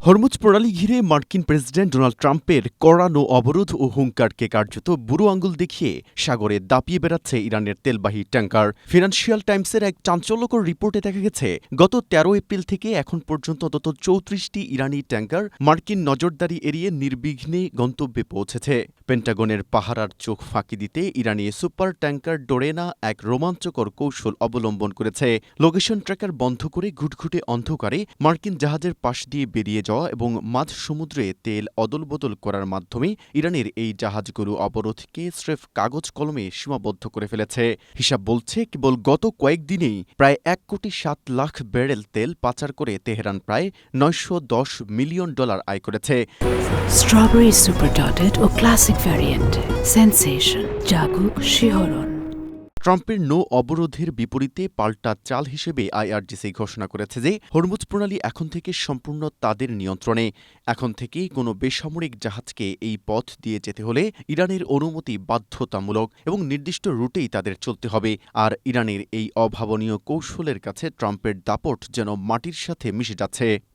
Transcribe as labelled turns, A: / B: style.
A: Hormuz প্রণালী ঘিরে মার্কিন প্রেসিডেন্ট ডোনাল্ড ট্রাম্পের কড়া নো অবরোধ ও হুঙ্কারকে কার্যত বুড়ো আঙুল দেখিয়ে সাগরে দাপিয়ে বেড়াচ্ছে ইরানের তেলবাহী ট্যাঙ্কার। ফিনান্সিয়াল টাইমসের এক চাঞ্চল্যকর রিপোর্টে দেখা গেছে, গত ১৩ এপ্রিল থেকে এখন পর্যন্ত অন্তত ৩৪টি ইরানি ট্যাঙ্কার মার্কিন নজরদারি এড়িয়ে নির্বিঘ্নে গন্তব্যে পৌঁছেছে। পেন্টাগনের পাহারার চোখ ফাঁকি দিতে ইরানি সুপার ট্যাঙ্কার ডোরেনা এক রোমাঞ্চকর কৌশল অবলম্বন করেছে। লোকেশন ট্র্যাকার বন্ধ করে ঘুটঘুটে অন্ধকারে মার্কিন জাহাজের পাশ দিয়ে বেরিয়ে যাওয়া এবং মাঝ সমুদ্রে তেল অদলবদল করার মাধ্যমে ইরানের এই জাহাজগুলো অবরোধকে স্রেফ কাগজ কলমে সীমাবদ্ধ করে ফেলেছে। হিসাব বলছে, কেবল গত কয়েকদিনেই প্রায় ১,৭,০০,০০০ ব্যারেল তেল পাচার করে তেহরান প্রায় $৯১০ মিলিয়ন আয় করেছে।
B: স্ট্রবেরি সুপার ডটেড ও ক্লাসিক ভ্যারিয়েন্ট সেন্সেশন জাগুক শিহরণ।
A: ট্রাম্পের নো অবরোধের বিপরীতে পাল্টা চাল হিসেবে আইআরজিসি ঘোষণা করেছে যে হরমুজ প্রণালী এখন থেকে সম্পূর্ণ তাদের নিয়ন্ত্রণে। এখন থেকেই কোনো বেসামরিক জাহাজকে এই পথ দিয়ে যেতে হলে ইরানের অনুমতি বাধ্যতামূলক এবং নির্দিষ্ট রুটেই তাদের চলতে হবে। আর ইরানের এই অভাবনীয় কৌশলের কাছে ট্রাম্পের দাপট যেন মাটির সাথে মিশে যাচ্ছে।